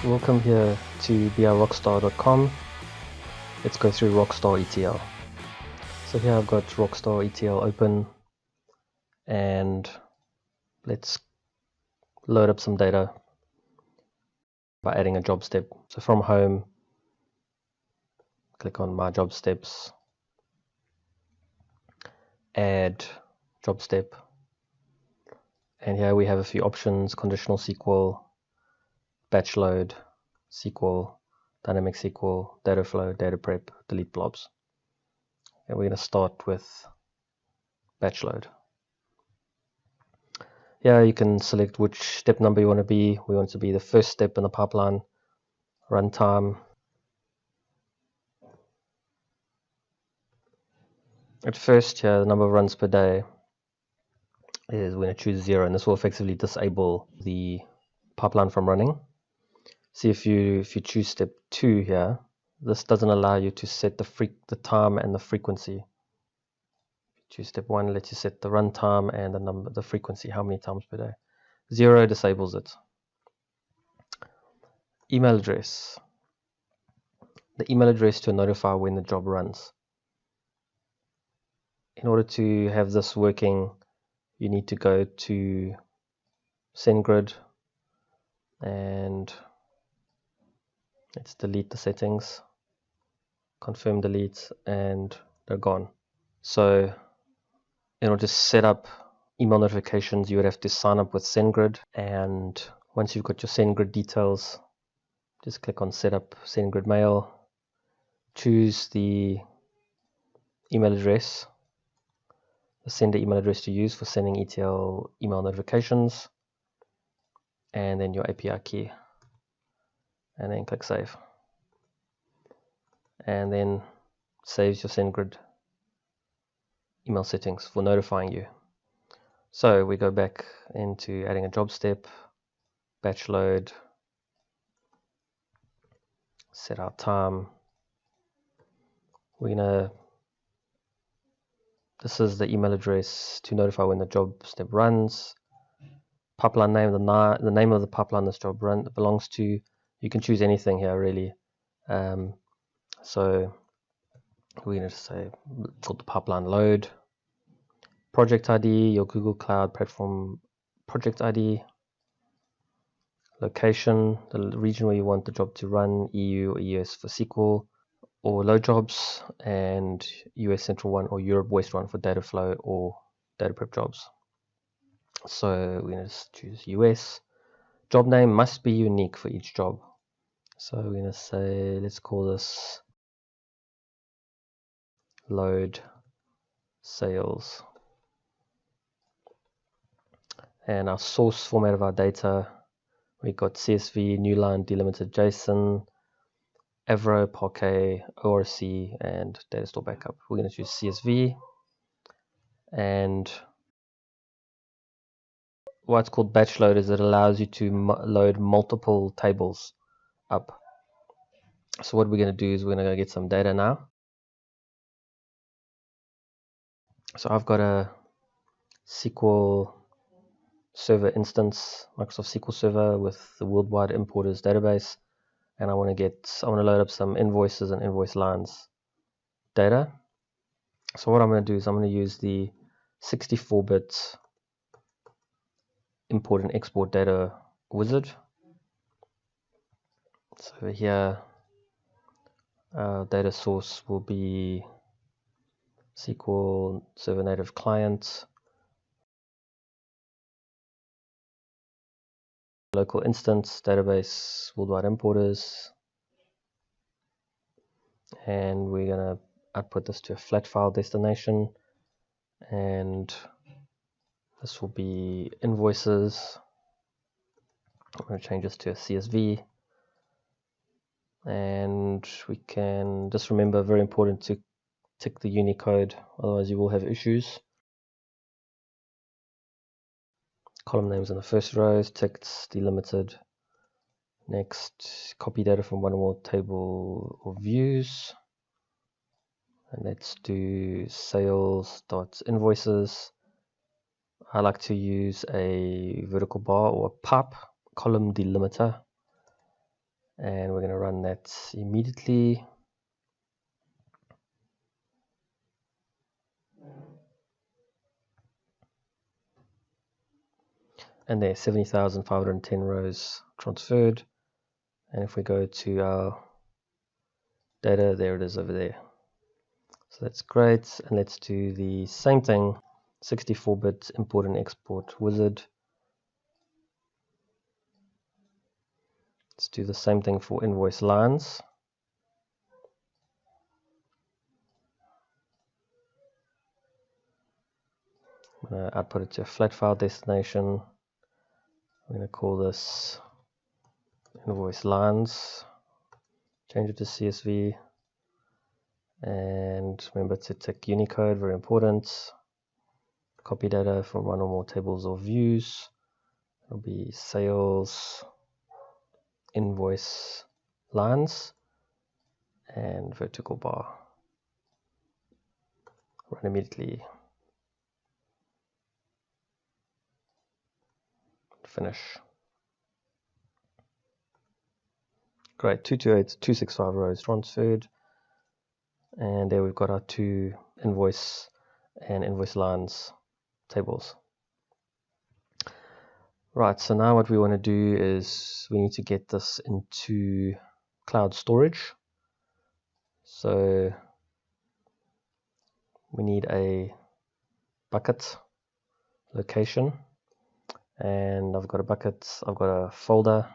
Welcome here to rockstar.com. Let's go through rockstarETL. So here I've got rockstarETL open, and let's load up some data by adding a job step. So from home, click on my job steps, add job step, and here we have a few options: conditional SQL, batch load, SQL, dynamic SQL, data flow, data prep, delete blobs. And we're going to start with batch load. Here you can select which step number you want to be. We want it to be the first step in the pipeline. Runtime. At first, here the number of runs per day is we're going to choose 0, and this will effectively disable the pipeline from running. See, if you choose step 2 here, this doesn't allow you to set the time and the frequency. Choose step 1, lets you set the runtime and the frequency, how many times per day. 0 disables it. Email address. The email address to notify when the job runs. In order to have this working, you need to go to SendGrid and let's delete the settings, confirm delete, and they're gone. So in order to set up email notifications, you would have to sign up with SendGrid, and once you've got your SendGrid details, just click on Setup SendGrid Mail, choose the email address, the sender email address to use for sending ETL email notifications, and then your API key, and then click Save, and then saves your SendGrid email settings for notifying you. So we go back into adding a job step, batch load, set our time. This is the email address to notify when the job step runs. Pipeline name, the name of the pipeline this job belongs to. You can choose anything here really. So we're going to say called the pipeline load. Project ID, your Google Cloud Platform project ID. Location, the region where you want the job to run, EU or US for SQL or load jobs, and US Central 1 or Europe West 1 for data flow or data prep jobs. So we're going to choose US. Job name must be unique for each job. So we're going to say, let's call this load sales. And our source format of our data, we got CSV, new line, delimited JSON, Avro, Parquet, ORC, and data store backup. We're going to choose CSV, and what's called batch load is it allows you to load multiple tables up. So what we're going to do is we're going to go get some data now. So I've got a SQL Server instance, Microsoft SQL Server with the worldwide importers database, and I want to load up some invoices and invoice lines data. So what I'm going to do is I'm going to use the 64-bit import and export data wizard. So here data source will be SQL Server native client, local instance, database, worldwide importers, and we're going to output this to a flat file destination, and this will be invoices. I'm going to change this to a CSV, and we can just remember, very important to tick the Unicode, otherwise you will have issues. Column names in the first rows, text delimited. Next, copy data from one or more table or views, and let's do sales.invoices. I like to use a vertical bar or a pipe column delimiter, and we're going to run that immediately. And there's 70,510 rows transferred. And if we go to our data, there it is over there. So that's great. And let's do the same thing, 64-bit import and export wizard. Let's do the same thing for invoice lines. I'm going to output it to a flat file destination. I'm going to call this invoice lines, change it to CSV, and remember to tick Unicode, very important. Copy data from one or more tables or views. It'll be sales, invoice lines, and vertical bar. Run immediately. Finish. Great, 228, 265 rows transferred. And there we've got our two invoice and invoice lines tables. Right, so now what we want to do is we need to get this into cloud storage. So we need a bucket location, and I've got a bucket, I've got a folder,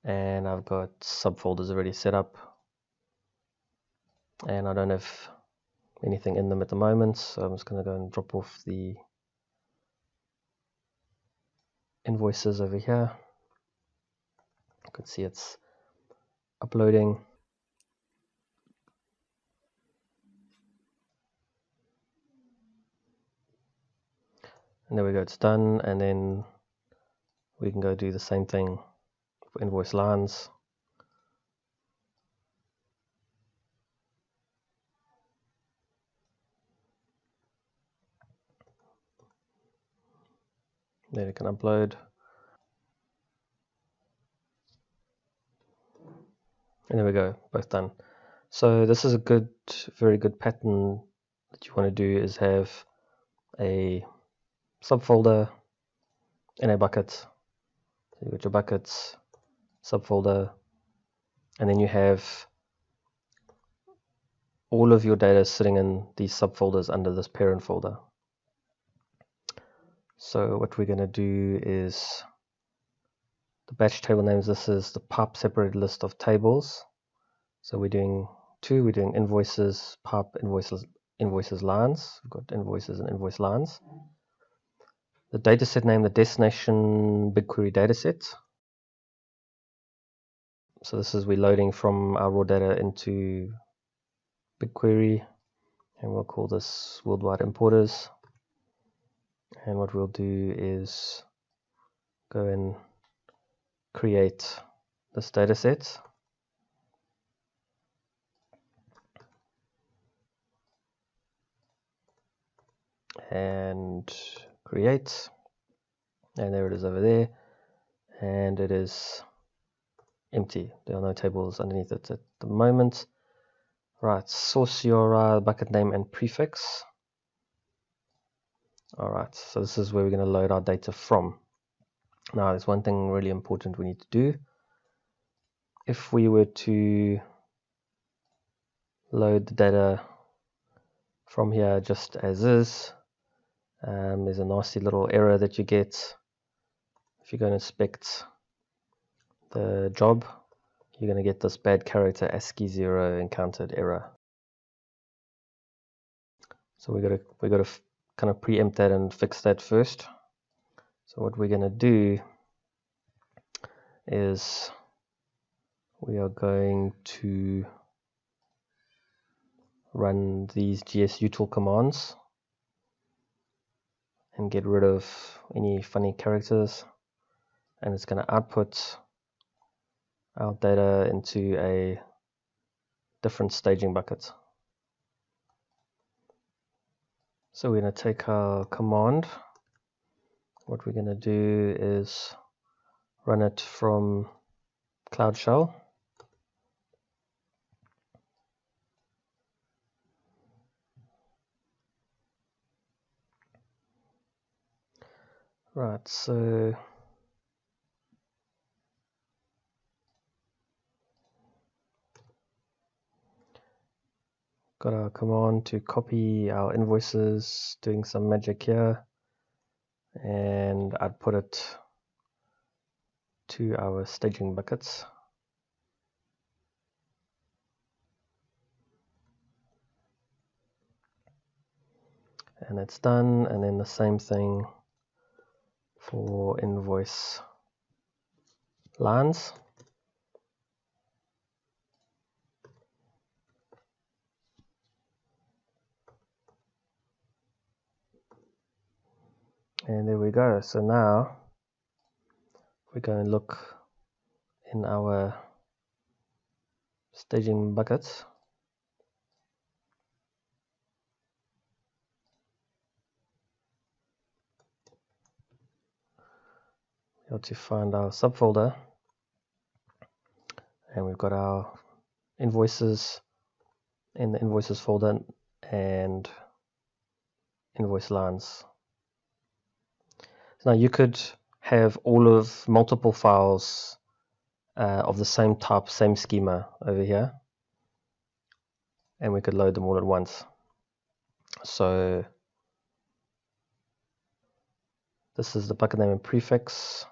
and I've got subfolders already set up, and I don't have anything in them at the moment, so I'm just going to go and drop off the invoices over here. You can see it's uploading. And there we go, it's done. And then we can go do the same thing for invoice lines. Then you can upload. And there we go, both done. So this is a good, very good pattern that you want to do, is have a subfolder in a bucket. So you got your buckets, subfolder, and then you have all of your data sitting in these subfolders under this parent folder. So what we're going to do is the batch table names, this is the pipe separated list of tables. So we're doing two, we're doing invoices, pipe, invoices lines. We've got invoices and invoice lines. The dataset name, the destination BigQuery dataset. So this is, we're loading from our raw data into BigQuery, and we'll call this worldwide importers. And what we'll do is go and create this dataset. And create, and there it is over there, and it is empty. There are no tables underneath it at the moment. Right, source URI, bucket name and prefix. Alright, so this is where we're going to load our data from. Now there's one thing really important we need to do. If we were to load the data from here just as is, there's a nasty little error that you get. If you go and inspect the job, you're going to get this bad character ASCII 0 encountered error. So we got to kind of preempt that and fix that first. So what we're going to do is we are going to run these gsutil commands and get rid of any funny characters, and it's going to output our data into a different staging bucket. So we're going to take our command. What we're going to do is run it from Cloud Shell. Right, so got our command to copy our invoices, doing some magic here, and I'd put it to our staging buckets. And it's done, and then the same thing for invoice lines. And there we go. So now we're going to look in our staging buckets. We have to find our subfolder, and we've got our invoices in the invoices folder and invoice lines. So now you could have all of multiple files of the same type, same schema over here, and we could load them all at once. So this is the bucket name and prefix.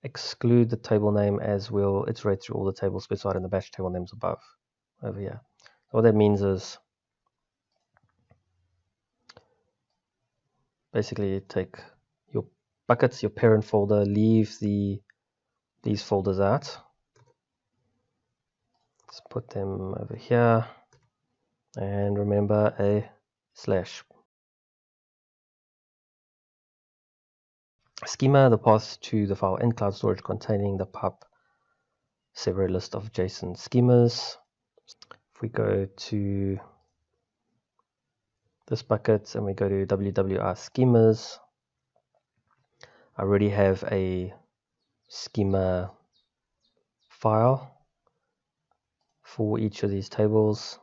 Exclude the table name, as we'll iterate through all the tables specified in the batch table names above over here. What that means is basically take your buckets, your parent folder, leave these folders out. Let's put them over here, and remember a slash. Schema, the path to the file in cloud storage containing the pub separate list of JSON schemas. If we go to this bucket and we go to WWR schemas, I already have a schema file for each of these tables.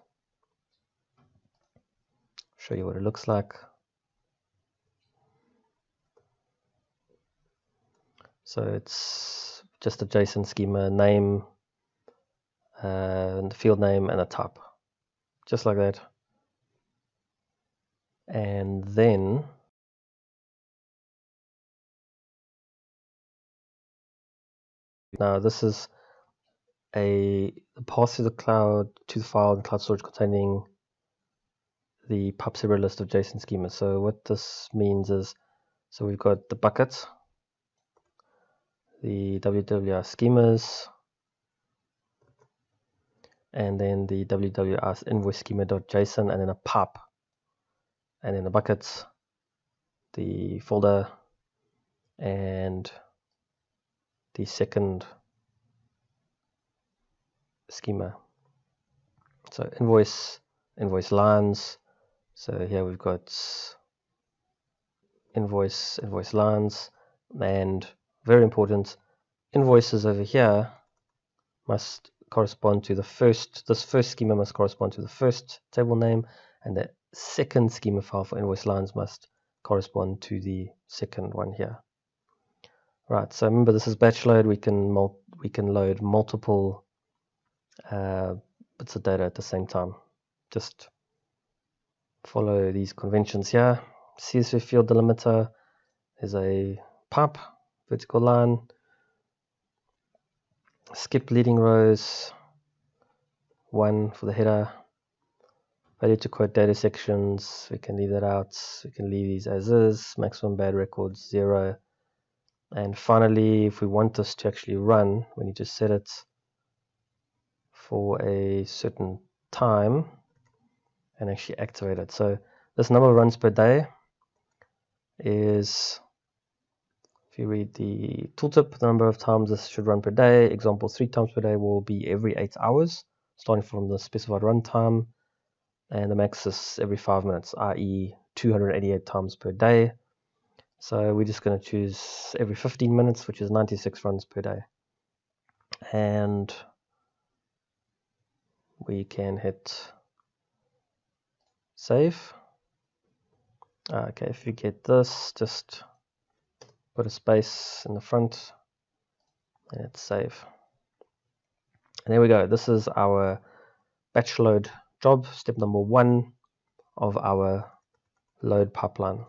Show you what it looks like. So it's just a JSON schema, name, and the field name, and a type, just like that. And then now this is a path to the cloud, to the file in cloud storage containing the pub separate list of JSON schemas. So what this means is, so we've got the bucket, the WWR schemas, and then the WWR invoice schema.json, and then a pub, and then the buckets, the folder, and the second schema. So invoice lines. So here we've got invoice lines, and very important, invoices over here must correspond to the first, this first schema must correspond to the first table name, and the second schema file for invoice lines must correspond to the second one here. Right, so remember this is batch load. We can load multiple bits of data at the same time. Just follow these conventions here. CSV field delimiter is a pub, vertical line. Skip leading rows, 1 for the header. Value to quote data sections, we can leave that out. We can leave these as is. Maximum bad records 0. And finally, if we want this to actually run, we need to set it for a certain time and actually activate it. So this number of runs per day is, if you read the tooltip, the number of times this should run per day. Example, 3 times per day will be every 8 hours, starting from the specified runtime. And the max is every 5 minutes, i.e. 288 times per day. So we're just going to choose every 15 minutes, which is 96 runs per day. and we can hit save. Okay, if you get this, just put a space in the front and hit save. And there we go. This is our batch load job, step number 1 of our load pipeline.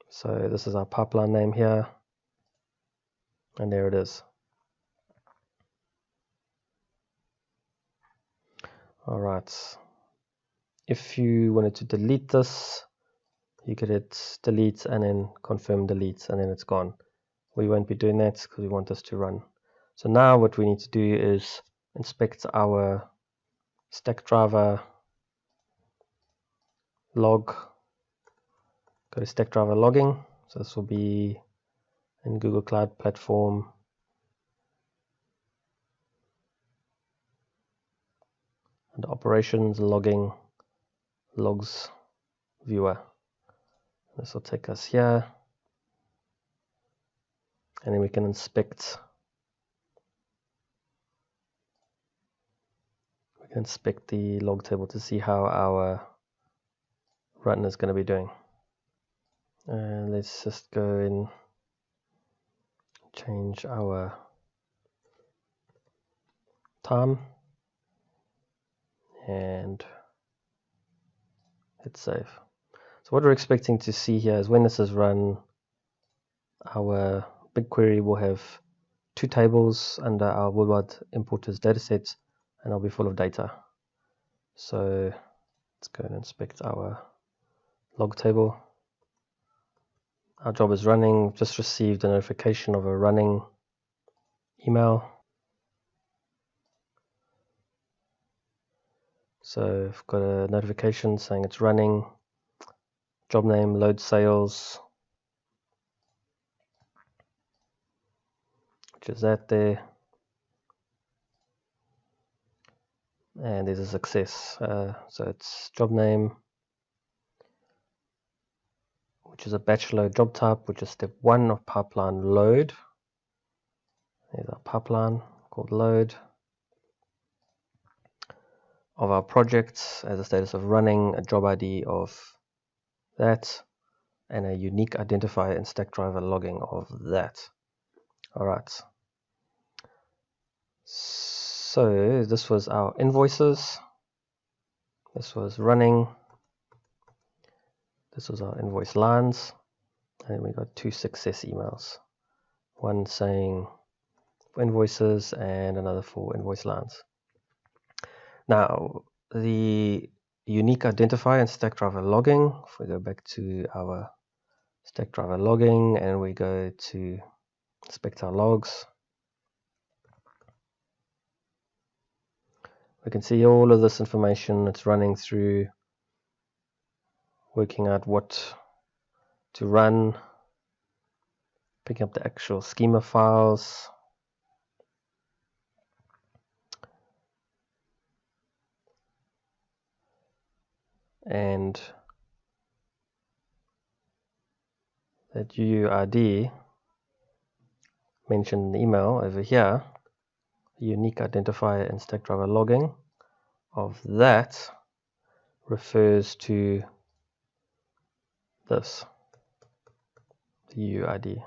So this is our pipeline name here, and there it is. All right. If you wanted to delete this, you could hit delete and then confirm delete, and then it's gone. We won't be doing that because we want this to run. So now what we need to do is inspect our stack driver log. Go to stack driver logging. So this will be in Google Cloud Platform. And operations logging logs viewer. This will take us here, and then we can inspect. We can inspect the log table to see how our run is going to be doing. And let's just go and change our time and hit save. So what we're expecting to see here is when this is run, our BigQuery will have 2 tables under our worldwide importers dataset, and they'll be full of data. So let's go and inspect our log table. Our job is running. Just received a notification of a running email. So I've got a notification saying it's running. Job name, load sales, which is that there. And there's a success. So it's job name, which is a batch load job type, which is step 1 of pipeline load. There's our pipeline called load. Of our project as a status of running, a job ID of that, and a unique identifier in stack driver logging of that. All right. So this was our invoices. This was running. This was our invoice lines. And we got 2 success emails. One saying for invoices and another for invoice lines. Now, the unique identifier in stack driver logging, if we go back to our stack driver logging and we go to inspect our logs, we can see all of this information. It's running through, working out what to run, picking up the actual schema files, and that UUID mentioned in the email over here, the unique identifier in stack driver logging of that refers to this, the UUID.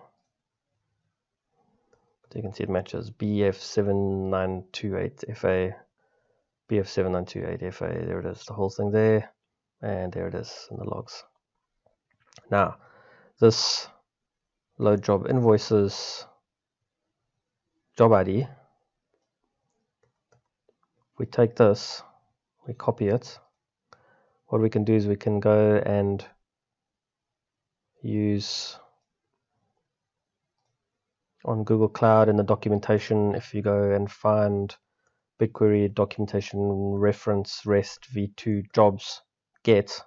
So you can see it matches BF7928FA, BF7928FA. There it is, the whole thing there, and there it is in the logs. Now, this load job invoices job ID, we take this, we copy it. What we can do is we can go and use on Google Cloud in the documentation. If you go and find BigQuery documentation reference REST v2 jobs get,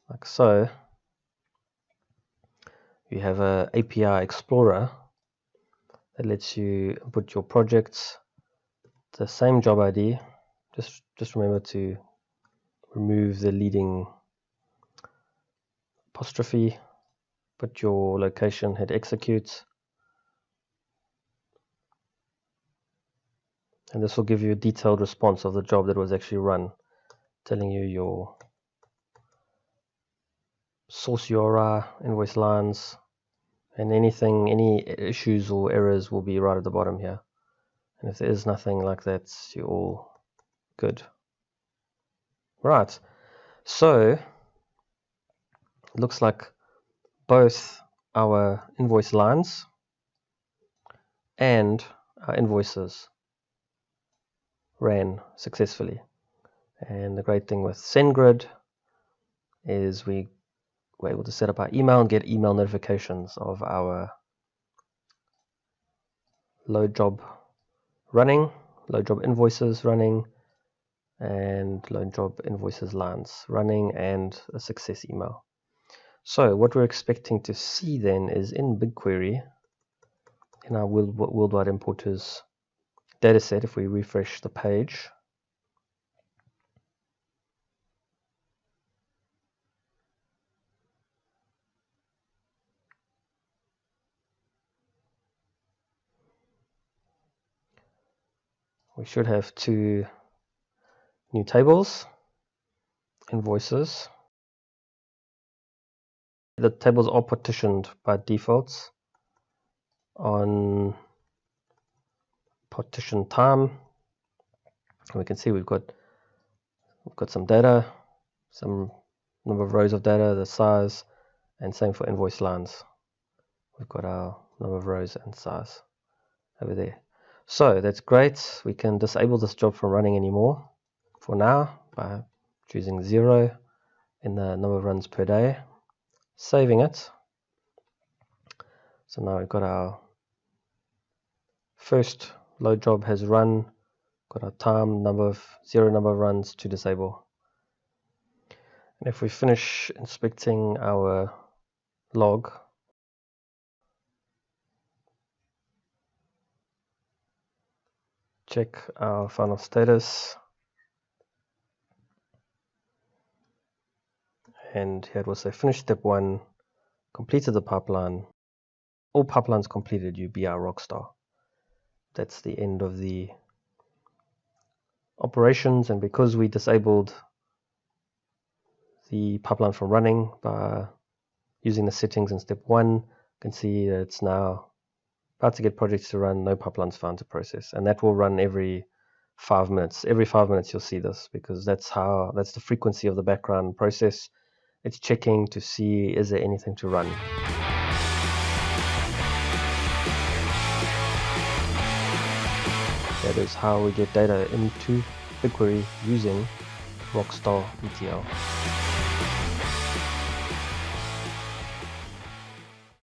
like so, you have a API Explorer that lets you input your projects, the same job ID. Just remember to remove the leading apostrophe, put your location, hit execute, And this will give you a detailed response of the job that was actually run, telling you your source URI, invoice lines, and any issues or errors will be right at the bottom here. And if there is nothing like that, you're all good. Right, so it looks like both our invoice lines and our invoices ran successfully. And the great thing with SendGrid is we were able to set up our email and get email notifications of our load job running, load job invoices running, and load job invoices lines running, and a success email. So what we're expecting to see then is in BigQuery, in our worldwide importers dataset, if we refresh the page, we should have two new tables, invoices. The tables are partitioned by default on partition time. We can see we've got some data, some number of rows of data, the size, and same for invoice lines. We've got our number of rows and size over there. So that's great. We can disable this job from running anymore for now by choosing 0 in the number of runs per day, saving it. So now we've got our first load job has run, got our time, zero number of runs to disable. And if we finish inspecting our log, check our final status, and here it will say finish step 1, completed the pipeline, all pipelines completed, you be our rockstar. That's the end of the operations, and because we disabled the pipeline from running by using the settings in step 1, you can see that it's now about to get projects to run, no pipelines found to process, and that will run every 5 minutes. Every 5 minutes you'll see this, because that's the frequency of the background process. It's checking to see is there anything to run. That is how we get data into BigQuery using rockstarETL.